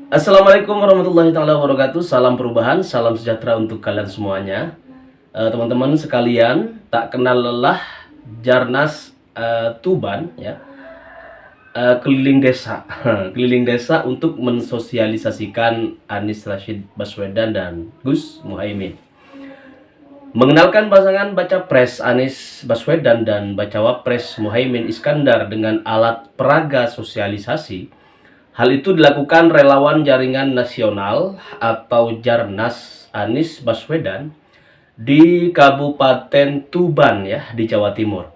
Assalamualaikum warahmatullahi taala wabarakatuh. Salam perubahan, salam sejahtera untuk kalian semuanya. Teman-teman sekalian, tak kenal lelah Jarnas Tuban ya, keliling desa, keliling desa untuk mensosialisasikan Anies Rashid Baswedan dan Gus Muhaimin. Mengenalkan pasangan baca pres Anies Baswedan dan bacawa pres Muhaimin Iskandar dengan alat peraga sosialisasi. Hal itu dilakukan relawan jaringan nasional atau Jarnas Anies Baswedan di Kabupaten Tuban ya, di Jawa Timur.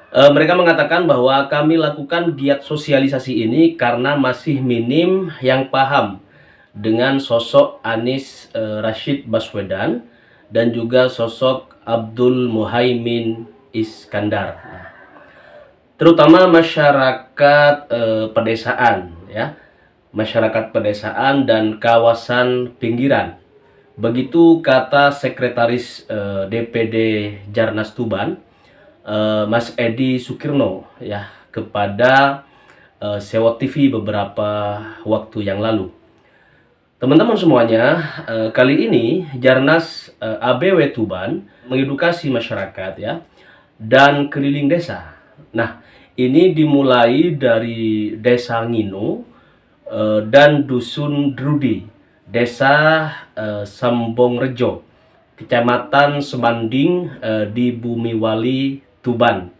Mereka mengatakan bahwa kami lakukan giat sosialisasi ini karena masih minim yang paham dengan sosok Anies Rashid Baswedan dan juga sosok Abdul Muhaimin Iskandar, terutama masyarakat pedesaan ya, masyarakat pedesaan dan kawasan pinggiran. Begitu kata sekretaris DPD Jarnas Tuban, Mas Edi Sukirno ya, kepada Sewo TV beberapa waktu yang lalu. Teman-teman semuanya, kali ini Jarnas ABW Tuban mengedukasi masyarakat ya, dan keliling desa. Nah, ini dimulai dari Desa Ngino dan Dusun Drudi, Desa Sambongrejo, Kecamatan Semanding di Bumiwali, Tuban.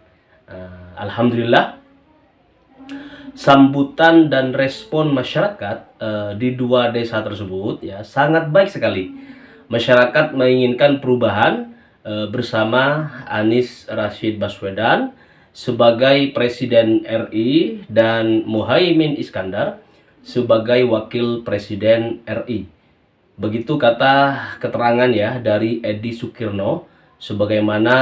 Alhamdulillah, sambutan dan respon masyarakat di dua desa tersebut ya sangat baik sekali. Masyarakat menginginkan perubahan bersama Anies Rashid Baswedan sebagai Presiden RI dan Muhaimin Iskandar sebagai Wakil Presiden RI. Begitu kata keterangan ya dari Edi Sukirno sebagaimana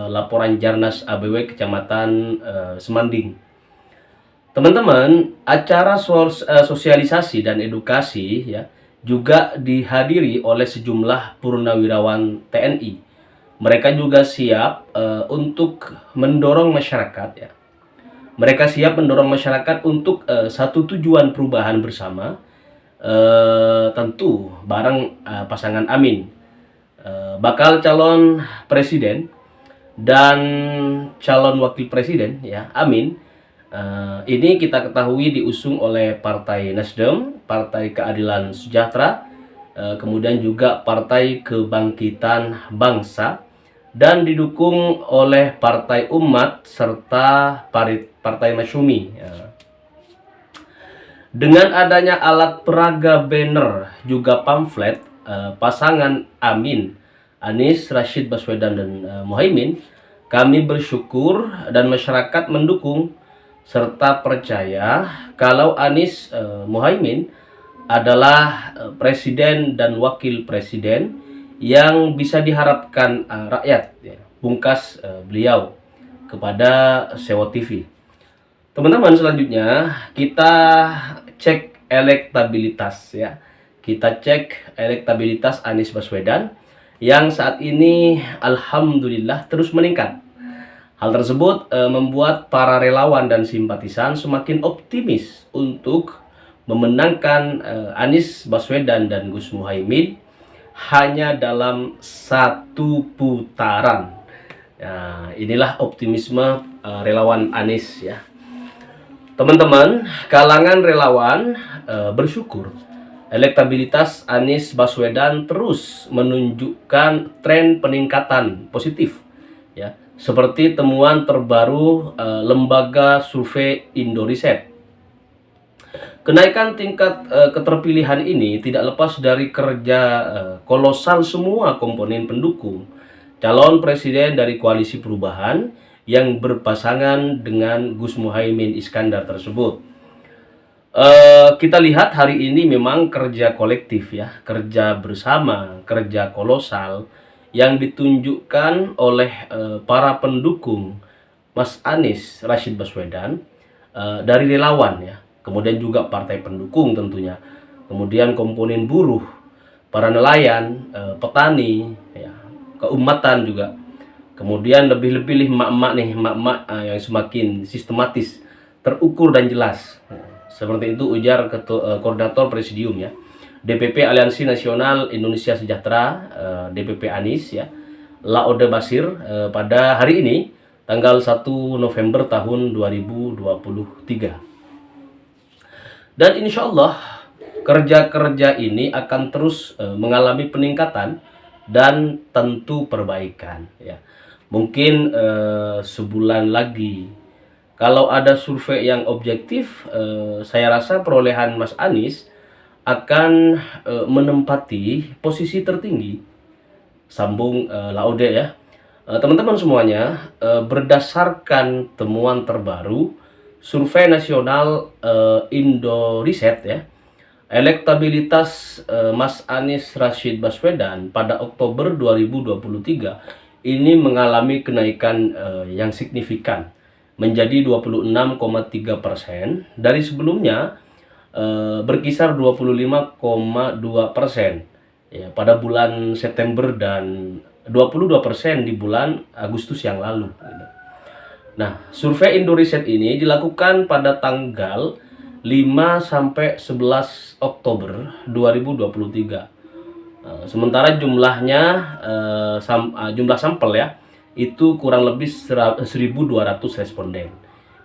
laporan Jarnas ABW Kecamatan Semanding. Teman-teman, acara sosialisasi dan edukasi ya juga dihadiri oleh sejumlah purnawirawan TNI. Mereka juga siap untuk mendorong masyarakat ya. Mereka siap mendorong masyarakat untuk satu tujuan perubahan bersama, tentu bareng pasangan Amin, bakal calon presiden dan calon wakil presiden ya, Amin. Ini kita ketahui diusung oleh Partai Nasdem, Partai Keadilan Sejahtera, kemudian juga Partai Kebangkitan Bangsa, dan didukung oleh Partai Umat serta Partai Masyumi. Dengan adanya alat peraga banner juga pamflet, pasangan Amin, Anies Rashid Baswedan dan Muhaimin, kami bersyukur dan masyarakat mendukung serta percaya kalau Anies Muhaimin adalah presiden dan wakil presiden yang bisa diharapkan rakyat ya, pungkas beliau kepada Sewo TV. Teman-teman, selanjutnya kita cek elektabilitas ya. Kita cek elektabilitas Anies Baswedan yang saat ini alhamdulillah terus meningkat. Hal tersebut membuat para relawan dan simpatisan semakin optimis untuk memenangkan Anies Baswedan dan Gus Muhaimin hanya dalam satu putaran. Nah, inilah optimisme relawan Anies ya. Teman-teman, kalangan relawan bersyukur elektabilitas Anies Baswedan terus menunjukkan tren peningkatan positif ya, seperti temuan terbaru lembaga survei Indoriset. Kenaikan tingkat keterpilihan ini tidak lepas dari kerja kolosal semua komponen pendukung calon presiden dari koalisi perubahan yang berpasangan dengan Gus Muhaimin Iskandar tersebut. Kita lihat hari ini memang kerja kolektif ya, kerja bersama, kerja kolosal yang ditunjukkan oleh para pendukung Mas Anies Rashid Baswedan dari relawan ya, kemudian juga partai pendukung tentunya, kemudian komponen buruh, para nelayan, petani, ya, keumatan juga, kemudian lebih-lebih emak-emak nih, emak-emak yang semakin sistematis, terukur dan jelas. Seperti itu ujar koordinator presidium ya. DPP Aliansi Nasional Indonesia Sejahtera, DPP Anies ya, Laude Basir pada hari ini tanggal 1 November tahun 2023. Dan insya Allah kerja-kerja ini akan terus mengalami peningkatan dan tentu perbaikan ya. Mungkin sebulan lagi kalau ada survei yang objektif, saya rasa perolehan Mas Anies akan menempati posisi tertinggi. Sambung Laude ya. Teman-teman semuanya, berdasarkan temuan terbaru survei nasional Indo Riset ya, elektabilitas Mas Anies Rashid Baswedan pada Oktober 2023 ini mengalami kenaikan yang signifikan menjadi 26,3% dari sebelumnya berkisar 25,2% ya pada bulan September dan 22% di bulan Agustus yang lalu. Nah, survei Indoriset ini dilakukan pada tanggal 5 sampai 11 Oktober 2023. Sementara jumlahnya jumlah sampel ya itu kurang lebih 1.200 responden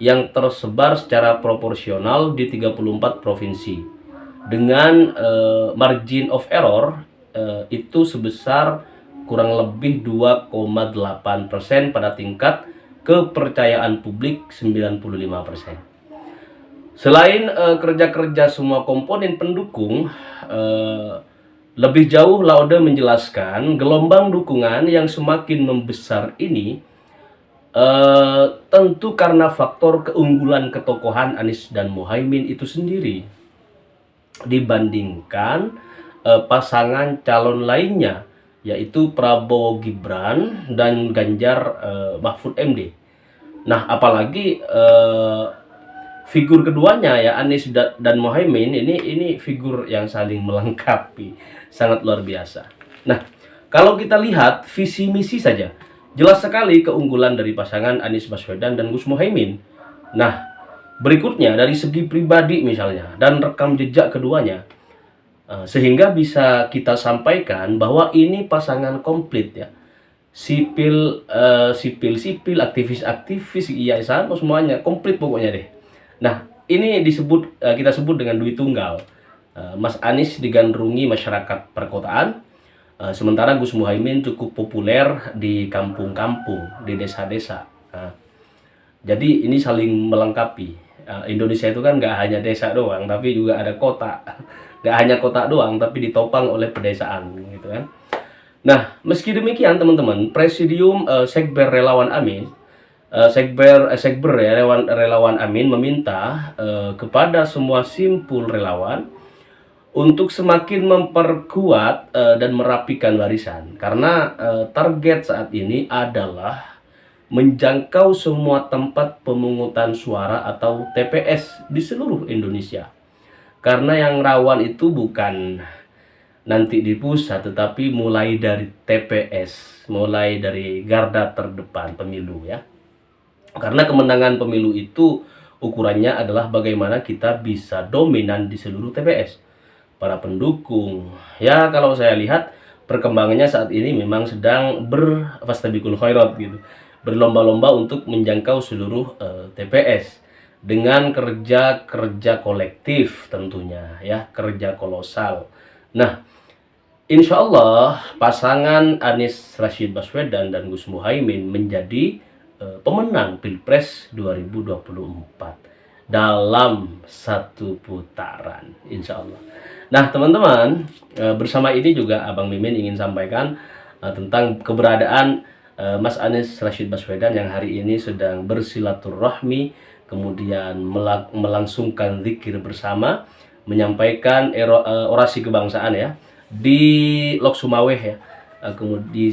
yang tersebar secara proporsional di 34 provinsi dengan margin of error itu sebesar kurang lebih 2,8% pada tingkat kepercayaan publik 95%. Selain kerja-kerja semua komponen pendukung, lebih jauh Laude menjelaskan gelombang dukungan yang semakin membesar ini tentu karena faktor keunggulan ketokohan Anies dan Muhaimin itu sendiri dibandingkan pasangan calon lainnya, yaitu Prabowo Gibran dan Ganjar Mahfud MD. Nah, apalagi figur keduanya ya, Anies dan Muhaimin ini figur yang saling melengkapi, sangat luar biasa. Nah, kalau kita lihat visi misi saja, jelas sekali keunggulan dari pasangan Anies Baswedan dan Gus Muhaimin. Nah, berikutnya dari segi pribadi misalnya dan rekam jejak keduanya, sehingga bisa kita sampaikan bahwa ini pasangan komplit ya. Sipil, aktivis, iya sama semuanya komplit pokoknya deh. Nah, ini kita sebut dengan duit tunggal. Mas Anies digandrungi masyarakat perkotaan, sementara Gus Muhaimin cukup populer di kampung-kampung, di desa-desa. Jadi ini saling melengkapi. Indonesia itu kan nggak hanya desa doang, tapi juga ada kota. Nggak hanya kota doang, tapi ditopang oleh pedesaan, gitu kan. Nah, meski demikian teman-teman, Presidium Sekber Relawan Amin, Sekber ya, Relawan Amin meminta kepada semua simpul relawan untuk semakin memperkuat dan merapikan barisan, karena target saat ini adalah menjangkau semua tempat pemungutan suara atau TPS di seluruh Indonesia. Karena yang rawan itu bukan nanti di pusat, tetapi mulai dari TPS, mulai dari garda terdepan pemilu ya. Karena kemenangan pemilu itu ukurannya adalah bagaimana kita bisa dominan di seluruh TPS. Para pendukung, ya kalau saya lihat perkembangannya saat ini memang sedang berfastabiqul khairat gitu. Berlomba-lomba untuk menjangkau seluruh TPS. Dengan kerja kolektif tentunya ya, kerja kolosal. Nah, insya Allah pasangan Anies Rashid Baswedan dan Gus Muhaimin menjadi pemenang Pilpres 2024 dalam satu putaran, insya Allah. Nah teman-teman, bersama ini juga Abang Mimin ingin sampaikan tentang keberadaan Mas Anies Rashid Baswedan yang hari ini sedang bersilaturahmi, kemudian melangsungkan zikir bersama, menyampaikan orasi kebangsaan ya di Lok Sumaweh ya, kemudian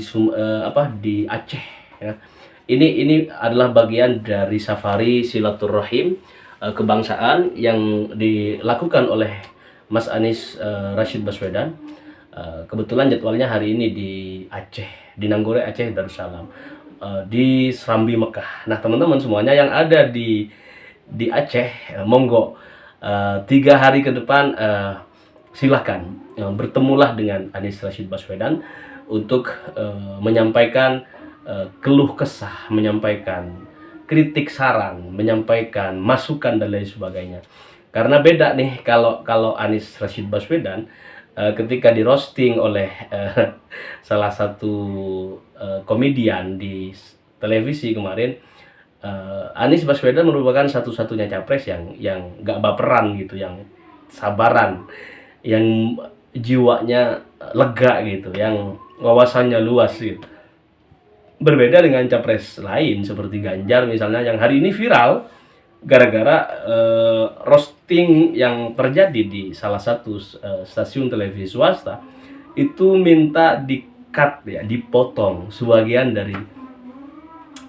di Aceh ya. Ini adalah bagian dari safari silaturahim kebangsaan yang dilakukan oleh Mas Anies Rashid Baswedan. Kebetulan jadwalnya hari ini di Aceh, di Nanggore Aceh Darussalam, di Serambi Mekah. Nah teman-teman semuanya yang ada di Aceh, monggo 3 hari ke depan silahkan bertemulah dengan Anies Rashid Baswedan untuk menyampaikan keluh kesah, menyampaikan kritik saran, menyampaikan masukan dan lain sebagainya. Karena beda nih kalau Anies Rashid Baswedan ketika di roasting oleh salah satu komedian di televisi kemarin, Anies Baswedan merupakan satu-satunya capres yang nggak baperan gitu, yang sabaran, yang jiwanya lega gitu, yang wawasannya luas gitu. Berbeda dengan capres lain seperti Ganjar misalnya, yang hari ini viral gara-gara roasting yang terjadi di salah satu stasiun televisi swasta. Itu minta di-cut ya, dipotong sebagian dari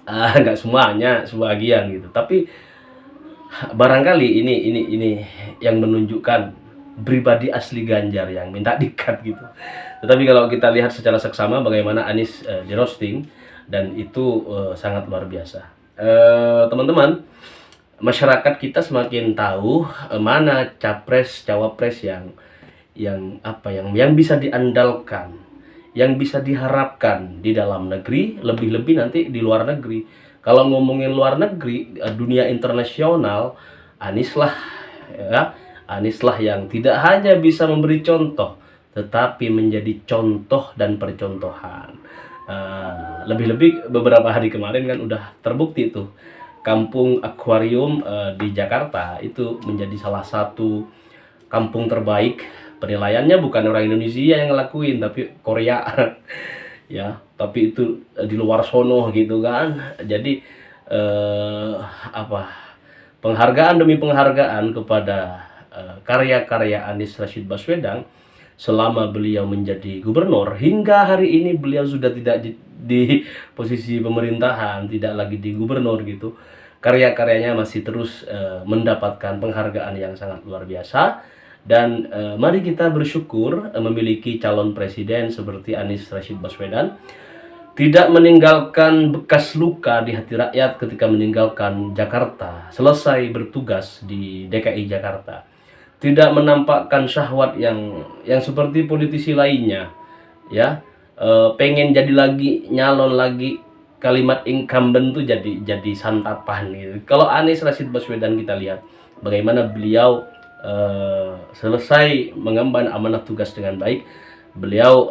nggak semuanya, sebagian gitu. Tapi barangkali ini yang menunjukkan pribadi asli Ganjar yang minta di-cut gitu. Tetapi kalau kita lihat secara seksama bagaimana Anies di roasting, dan itu sangat luar biasa. Teman-teman, masyarakat kita semakin tahu mana capres cawapres yang bisa diandalkan, yang bisa diharapkan di dalam negeri, lebih-lebih nanti di luar negeri. Kalau ngomongin luar negeri, dunia internasional, Anies lah ya, Anies lah yang tidak hanya bisa memberi contoh, tetapi menjadi contoh dan percontohan. Lebih-lebih beberapa hari kemarin kan udah terbukti tuh, kampung akuarium di Jakarta itu menjadi salah satu kampung terbaik. Penilaiannya bukan orang Indonesia yang ngelakuin, tapi Korea ya, tapi itu di luar sono gitu kan. Jadi penghargaan demi penghargaan kepada karya-karya Anies Rashid Baswedan selama beliau menjadi gubernur. Hingga hari ini beliau sudah tidak di posisi pemerintahan, tidak lagi di gubernur gitu. Karya-karyanya masih terus mendapatkan penghargaan yang sangat luar biasa. Dan mari kita bersyukur memiliki calon presiden seperti Anies Rashid Baswedan, tidak meninggalkan bekas luka di hati rakyat ketika meninggalkan Jakarta, selesai bertugas di DKI Jakarta. Tidak menampakkan syahwat yang seperti politisi lainnya, ya, pengen jadi lagi, nyalon lagi, kalimat incumbent tuh jadi santapan gitu. Kalau Anies Rashid Baswedan kita lihat bagaimana beliau selesai mengemban amanah tugas dengan baik. Beliau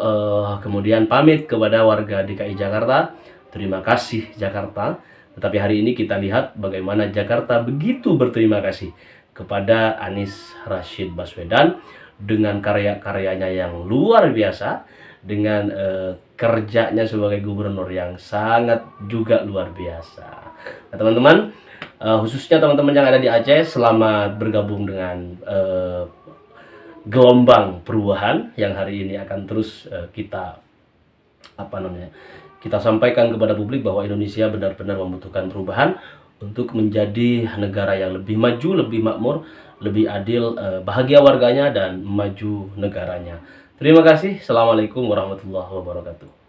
kemudian pamit kepada warga DKI Jakarta, terima kasih Jakarta. Tetapi hari ini kita lihat bagaimana Jakarta begitu berterima kasih kepada Anies Rashid Baswedan dengan karya-karyanya yang luar biasa, dengan kerjanya sebagai gubernur yang sangat juga luar biasa. Nah teman-teman, khususnya teman-teman yang ada di Aceh, selamat bergabung dengan gelombang perubahan yang hari ini akan terus kita sampaikan kepada publik bahwa Indonesia benar-benar membutuhkan perubahan untuk menjadi negara yang lebih maju, lebih makmur, lebih adil, bahagia warganya dan maju negaranya. Terima kasih. Assalamualaikum warahmatullahi wabarakatuh.